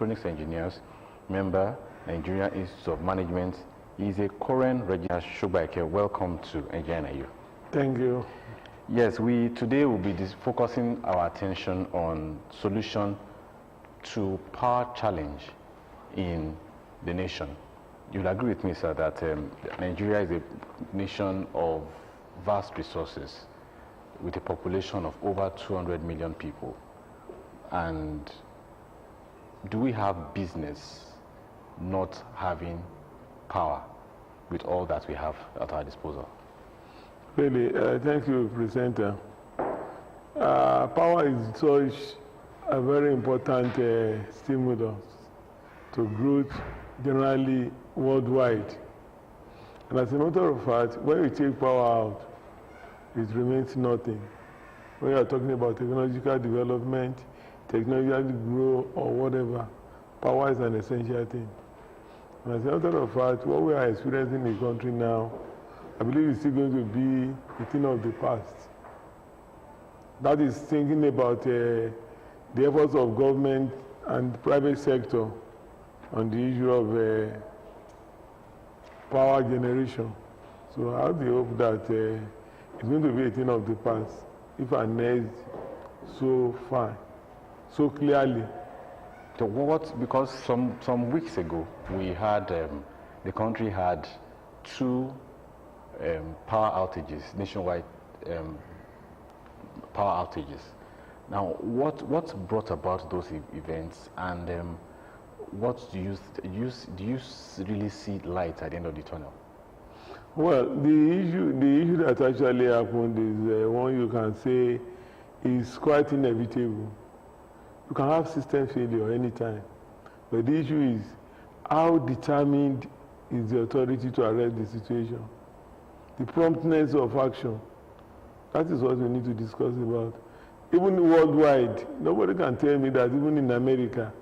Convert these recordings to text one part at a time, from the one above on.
electronics engineers, member, Nigerian Institute of Management. He is a current registered SHOGBAIKE. Welcome to ENGR. Thank you. Yes, today will be focusing our attention on solution to power challenge in the nation. You'll agree with me, sir, that Nigeria is a nation of vast resources with a population of over 200 million people. And do we have business not having power with all that we have at our disposal? Really, thank you, presenter. Power is such a very important stimulus to growth generally worldwide. And as a matter of fact, when you take power out, it remains nothing. When you are talking about technological development, technological growth, or whatever, power is an essential thing. And as a matter of fact, what we are experiencing in the country now, I believe it's still going to be a thing of the past. That is thinking about the efforts of government and private sector on the issue of power generation. So I have the hope that it's going to be a thing of the past, if announced so far, so clearly. So because some weeks ago, we had, the country had two power outages, nationwide power outages. Now, what brought about those events, and what do you really see light at the end of the tunnel? Well, the issue that actually happened is one you can say is quite inevitable. You can have system failure anytime, but the issue is how determined is the authority to arrest the situation. The promptness of action. That is what we need to discuss about. Even worldwide, nobody can tell me that even in America,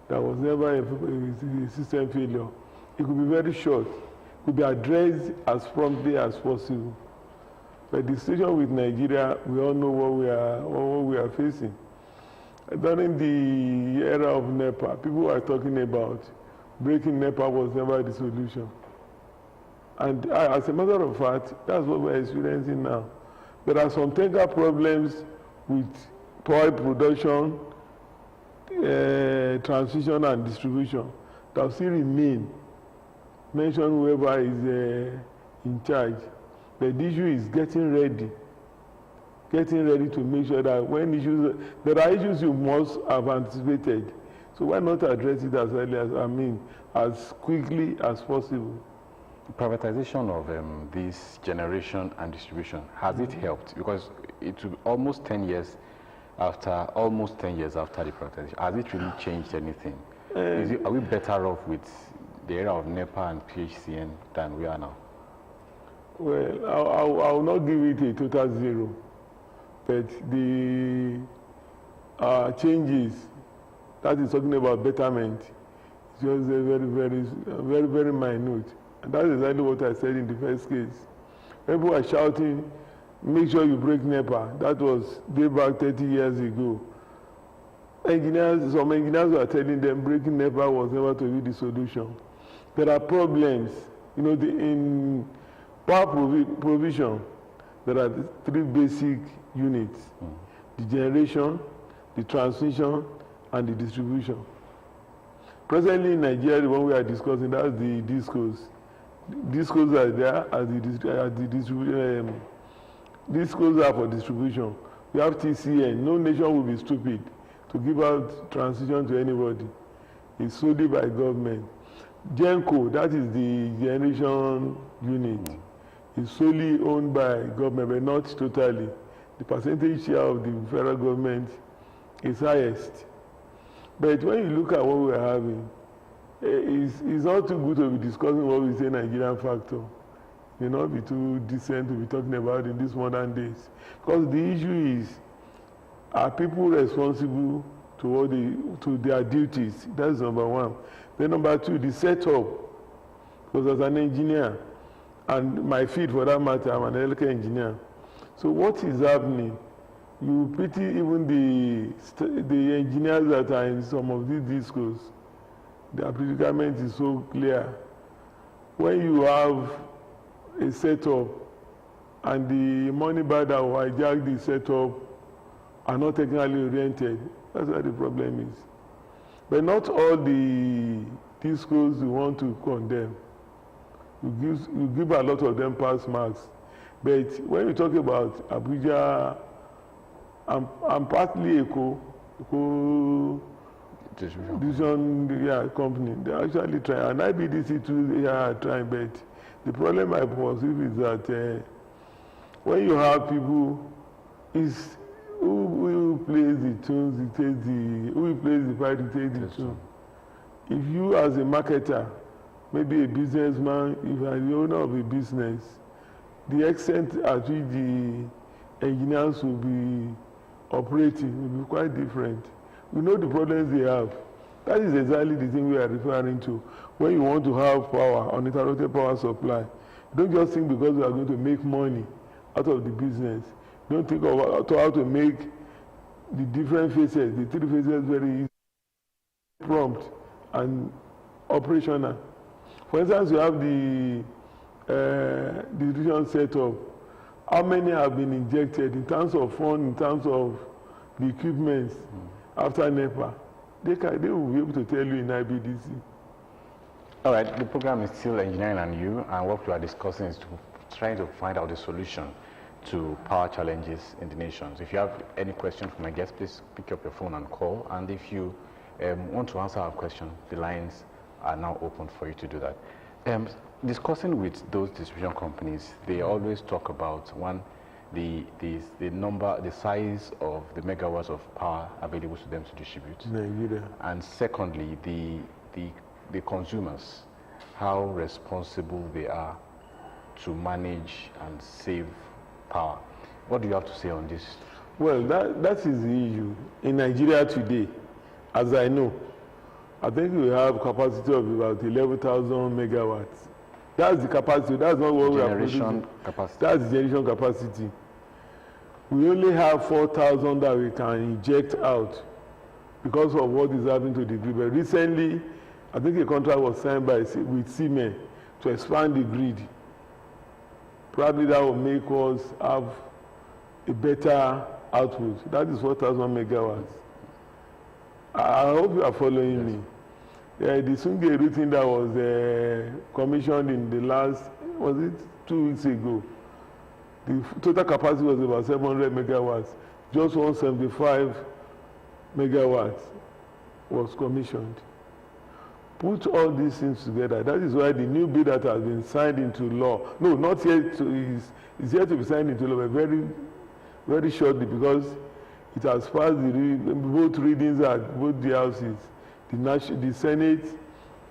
there was never a system failure. It could be very short. It could be addressed as promptly as possible. But the situation with Nigeria, we all know what we are facing. During the era of NEPA, people were talking about breaking NEPA was never the solution. And as a matter of fact, that's what we're experiencing now. There are some technical problems with power production, transmission and distribution that still remain. Mention whoever is in charge. But the issue is getting ready to make sure that when there are issues you must have anticipated. So why not address it as early as quickly as possible? Privatization of this generation and distribution, has it helped? Because it took almost 10 years after the privatization. Has it really changed anything? Are we better off with the era of NEPA and PHCN than we are now? Well, I will not give it a total zero, but the changes that is talking about betterment is just very minute. And that's exactly what I said in the first case. People were shouting, make sure you break NEPA. That was way back 30 years ago. Some engineers were telling them breaking NEPA was never to be the solution. There are problems. In power provision, there are three basic units. The generation, the transmission, and the distribution. Presently in Nigeria, the one we are discussing, that's the DISCOs. DISCOs are there as the distribution. DISCOs are for distribution. We have TCN. No nation will be stupid to give out transition to anybody. It's solely by government. GENCO, that is the generation unit, is solely owned by government, but not totally. The percentage share of the federal government is highest. But when you look at what we are having, it's not too good to be discussing what we say Nigerian factor. It may not be too decent to be talking about in these modern days. Because the issue is, are people responsible to their duties? That's number one. Then number two, the setup. Because as an engineer, and my field for that matter, I'm an electrical engineer. So what is happening? you pity even the engineers that are in some of these discos. Their predicament is so clear. When you have a setup and the money buyer that will hijack the setup are not technically oriented, that's where the problem is. But not all the discos you want to condemn. You give a lot of them pass marks. But when you talk about Abuja, I'm partly Eco distribution company. They actually try, and IBDC too, they are trying. But the problem I perceive is that when you have people, is who plays the tunes, who plays the pipe, takes the tune. If you as a marketer, maybe a businessman, if you are the owner of a business, the extent at which the engineers will be operating will be quite different. We know the problems they have. That is exactly the thing we are referring to. When you want to have power, uninterrupted power supply, don't just think because we are going to make money out of the business. Don't think of how to make the different phases, the three phases very easy, prompt, and operational. For instance, you have the distribution setup. How many have been injected in terms of fund, in terms of the equipment after NEPA? They will be able to tell you in IBDC. All right, the program is still Engineering and You, and what we are discussing is trying to find out the solution to power challenges in the nations. If you have any question for my guests, please pick up your phone and call. And if you want to answer our question, the lines are now open for you to do that. Discussing with those distribution companies, they always talk about the size of the megawatts of power available to them to distribute. Nigeria. And secondly, the consumers, how responsible they are to manage and save power. What do you have to say on this? Well, that is the issue. In Nigeria today, as I know, I think we have capacity of about 11,000 megawatts. That's the capacity. That's not what we are producing. Capacity. That's the generation capacity. We only have 4,000 that we can inject out because of what is happening to the grid. But recently, I think a contract was signed with Siemens to expand the grid. Probably that will make us have a better output. That is 4,000 megawatts. I hope you are following me. The Sunge routine that was commissioned in the last, was it 2 weeks ago? The total capacity was about 700 megawatts. Just 175 megawatts was commissioned. Put all these things together. That is why the new bill that has been signed into law, no, not yet, is yet to be signed into law, but very, very shortly, because it has passed both readings at both the houses, the Senate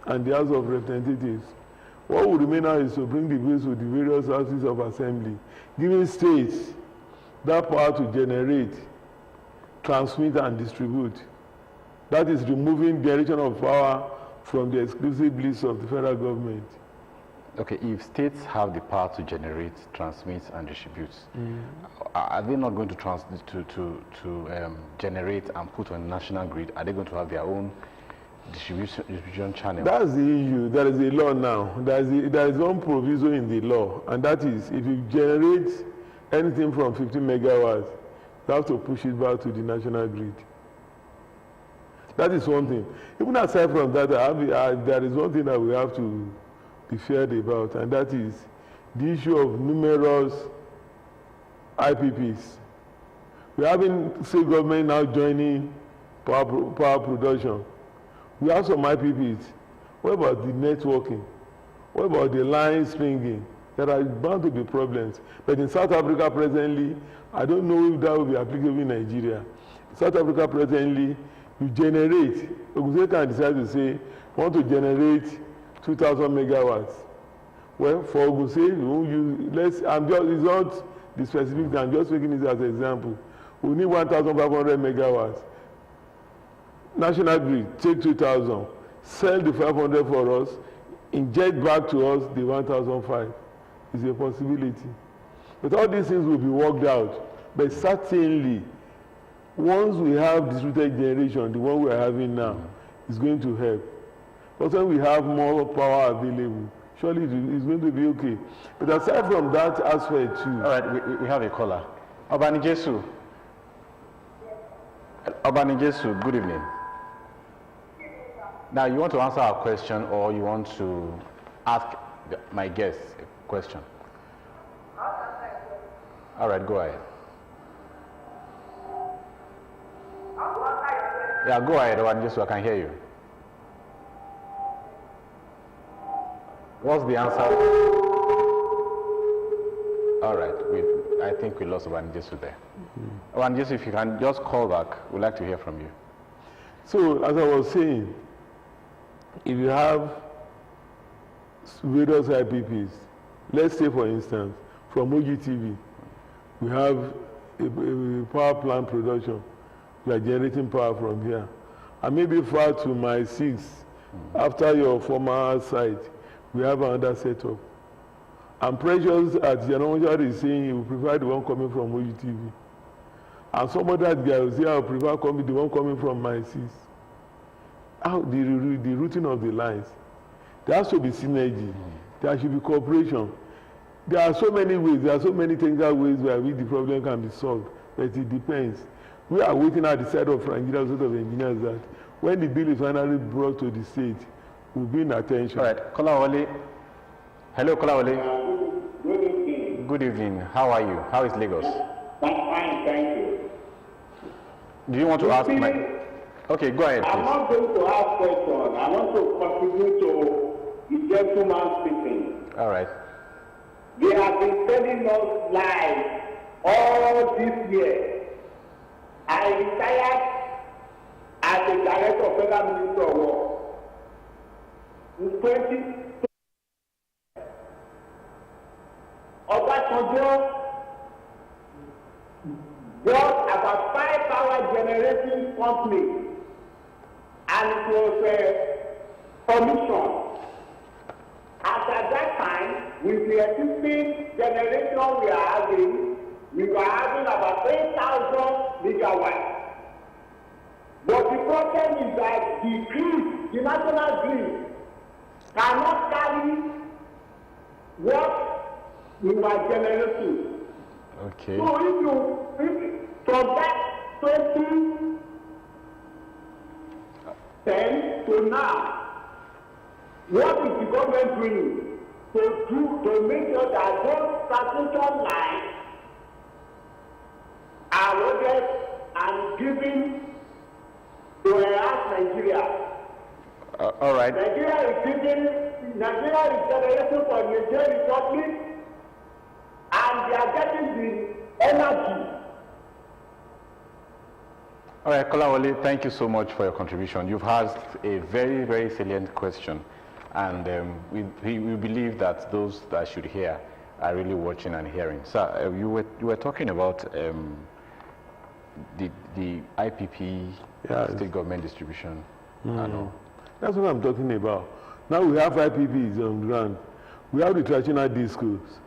and the House of Representatives. What will remain now is to bring the bills to the various houses of assembly, giving states that power to generate, transmit, and distribute. That is removing direction of power from the exclusive list of the federal government. Okay, if states have the power to generate, transmit, and distribute, are they not going to generate and put on the national grid? Are they going to have their own distribution channel? That's the issue. There is a law now. There is one provision in the law, and that is if you generate anything from 50 megawatts, you have to push it back to the national grid. That is one thing. Even aside from that, there is one thing that we have to be feared about, and that is the issue of numerous IPPs. We are having state government now joining power production. We have some IPPs. What about the networking? What about the line stringing? There are bound to be problems. But in South Africa presently, I don't know if that will be applicable in Nigeria. In South Africa presently, you generate, Ogun can decide to say, want to generate 2,000 megawatts. Well, for Ogun State, we won't use, it's not the specific, I'm just making it as an example. We need 1,500 megawatts. National Grid, take 2,000, sell the 500 for us, inject back to us the 1,005. It's a possibility. But all these things will be worked out. But certainly, Once we have distributed generation, the one we are having now, is going to help. But when we have more power available, surely it's going to be okay. But aside from that aspect too. All right, we have a caller. Obanijesu. Obanijesu, good evening. Now, you want to answer our question or you want to ask my guest a question? All right, go ahead. Yeah, go ahead, Obanijesu, I can hear you. What's the answer? All right, I think we lost Obanijesu there. Obanijesu, if you can just call back, we'd like to hear from you. So, as I was saying, if you have various IPPs, let's say for instance, from OGTV, we have a power plant production. We are generating power from here. And maybe far to my 6, after your former site, we have another setup. And Precious at Janoja is saying he will prefer the one coming from OGTV. And some other guy will say I will prefer the one coming from my 6. How the routing of the lines. There has to be synergy. There should be cooperation. There are so many ways, there are so many technical ways where the problem can be solved, but it depends. We are waiting at the side of Nigeria sort of engineers that when the bill is finally brought to the state, we'll be in attention. All right, Kolawole. Hello, Kolawole. Good evening. Good evening. How are you? How is Lagos? I'm fine, thank you. Do you want to ask my... Okay, go ahead, please. I'm not going to ask questions. I want to contribute to the gentleman speaking. All right. They have been telling us lies all this year. I retired as the director of Federal Ministry of War in 2020. Obasanjo bought about 5 power generating companies and it was commissioned. At that time, with the existing generation we were having about 8,000 megawatts. But the problem is that the national grid, cannot carry what we were generating. Okay. So from that 2010 to now, what is the government doing to make sure that those transmission lines are loaded and given to enhance Nigeria? All right. Nigeria is generating for Nigeria Republic, and they are getting the energy. All right, Kolawole, thank you so much for your contribution. You've asked a very, very salient question, and we believe that those that should hear are really watching and hearing. So you were talking about the IPP, state government distribution. And all. That's what I'm talking about. Now we have IPPs on ground. We have the traditional discos,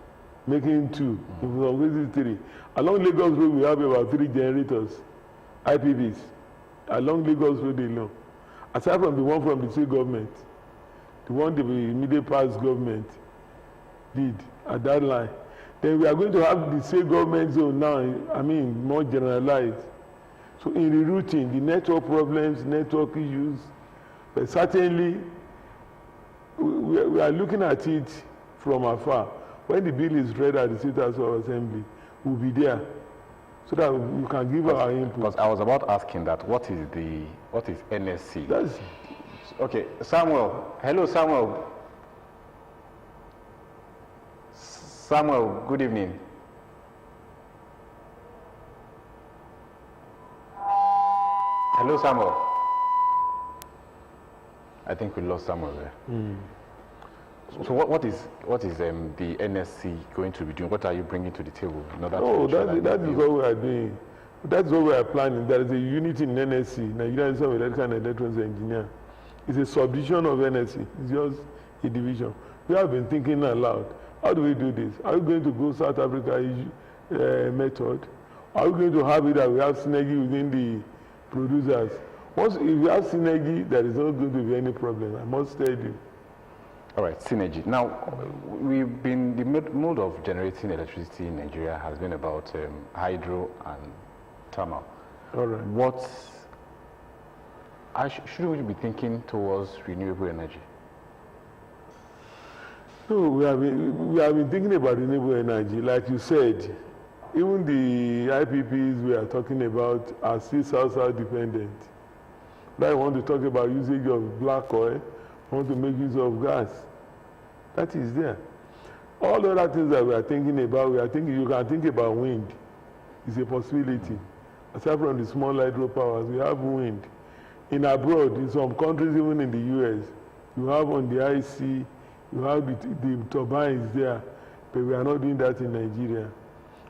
making 2, from 3. Along Lagos Road, we have about 3 generators, IPPs, along Lagos Road alone. Aside from the one from the state government, the one the immediate past government did at that line. Then we are going to have the state government zone now, more generalized. So in rerouting, the network problems, network issues, but certainly we are looking at it from afar. When the bill is read at the State House of Assembly, we'll be there so that we can give our input. Because I was about asking that, what is NSC? Okay, Samuel. Hello, Samuel. Samuel, good evening. Hello, Samuel. I think we lost Samuel there. So what is the NSC going to be doing? What are you bringing to the table in order to that is what we are doing. That's what we are planning. There is a unit in NSC, Nigerian Institute of Electrical and Electronics Engineer. It's a subdivision of NSC. It's just a division. We have been thinking aloud. How do we do this? Are we going to go South Africa method, Are we going to have it that we have synergy within the producers? Once if you have synergy, there is not going to be any problem. I must tell you. All right, synergy. Now, the mode of generating electricity in Nigeria has been about hydro and thermal. All right. What should we be thinking towards renewable energy? No, we have been thinking about renewable energy. Like you said, even the IPPs we are talking about are still South-South dependent. Now I want to talk about usage of black oil. I want to make use of gas. That is there. All the other things that we are thinking about, you can think about wind. It's a possibility. Aside from the small hydropowers, we have wind. In abroad, in some countries, even in the US, you have on the IC, you have the turbines there, but we are not doing that in Nigeria.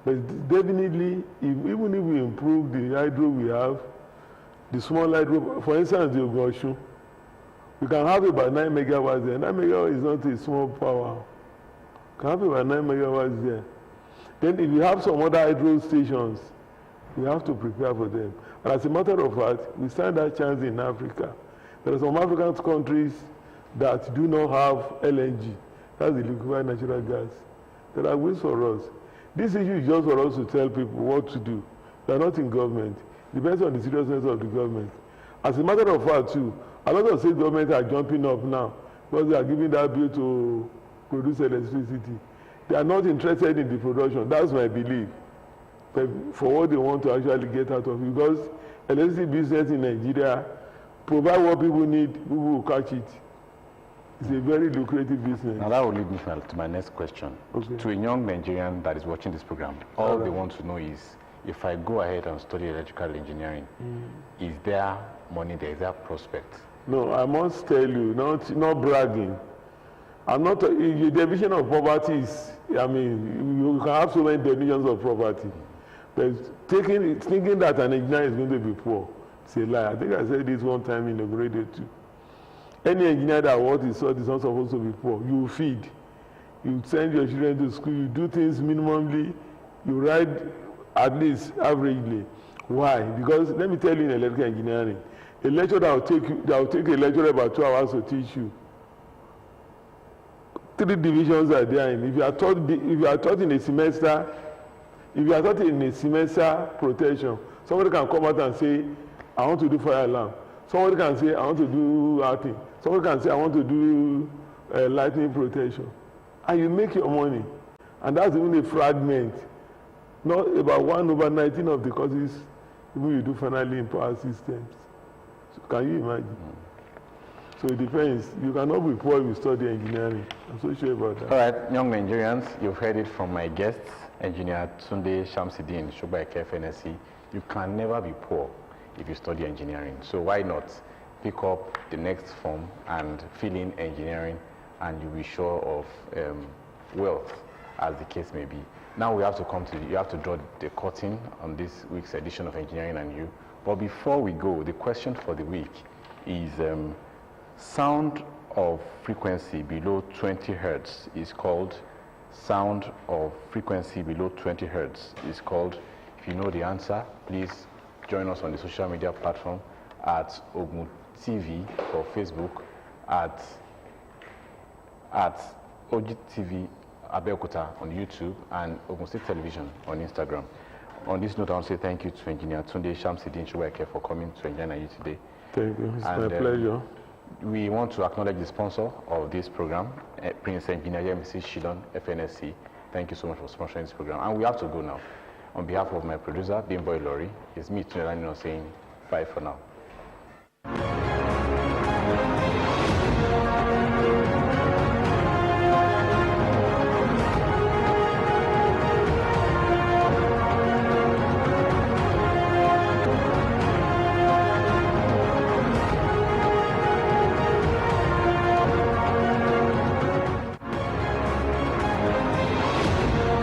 But definitely, even if we improve the hydro we have, the small hydro, for instance, the Ogoshu, we can have about 9 megawatts there. 9 megawatts is not a small power. We can have about 9 megawatts there. Then if you have some other hydro stations, we have to prepare for them. And as a matter of fact, we stand that chance in Africa. There are some African countries that do not have LNG. That's the liquefied natural gas. There are ways for us. This issue is just for us to tell people what to do. They are not in government. It depends on the seriousness of the government. As a matter of fact, too, a lot of state governments are jumping up now because they are giving that bill to produce electricity. They are not interested in the production. That's my belief. But for what they want to actually get out of it. Because electricity business in Nigeria, provide what people need, people will catch it. It's a very lucrative business. Now that will lead me to my next question. Okay. To a young Nigerian that is watching this program, all they want to know is, if I go ahead and study electrical engineering, is there money there? Is there prospect? No, I must tell you, not bragging. I'm not. The definition of poverty is, I mean, you can have so many definitions of poverty, but thinking that an engineer is going to be poor, it's a lie. I think I said this one time in the radio too. Any engineer that is not supposed to be poor. You feed, you send your children to school, you do things minimally, you ride at least averagely. Why? Because let me tell you, in electrical engineering, a lecturer that will take a lecturer about 2 hours to teach you. 3 divisions are there. If you are taught in a semester, protection, somebody can come out and say, I want to do fire alarm. Somebody can say, I want to do arting. Somebody can say, I want to do lightning protection. And you make your money. And that's even a fragment. Not about 1/19 of the courses even you do finally in power systems. So can you imagine? So it depends. You cannot be poor if you study engineering. I'm so sure about that. All right, young Nigerians, you've heard it from my guests, Engineer Tunde Shamsideen, SHOGBAIKE FNSE. You can never be poor if you study engineering. So why not pick up the next form and fill in engineering, and you'll be sure of wealth, as the case may be. Now we have to you have to draw the curtain on this week's edition of Engineering and You. But before we go, the question for the week is sound of frequency below 20 hertz is called sound of frequency below 20 hertz is called. If you know the answer, please join us on the social media platform at OGTV for Facebook, at OGTV Abeokuta on YouTube, and Ogun State Television on Instagram. On this note, I want to say thank you to Engineer Tunde Shamsideen SHOGBAIKE for coming to Engineer and You today. Thank you. It's my pleasure. We want to acknowledge the sponsor of this program, Prince Engineer Mrs. Shilon, FNSE. Thank you so much for sponsoring this program. And we have to go now. On behalf of my producer, Bimboy Lori, it's me, Tunde, saying bye for now.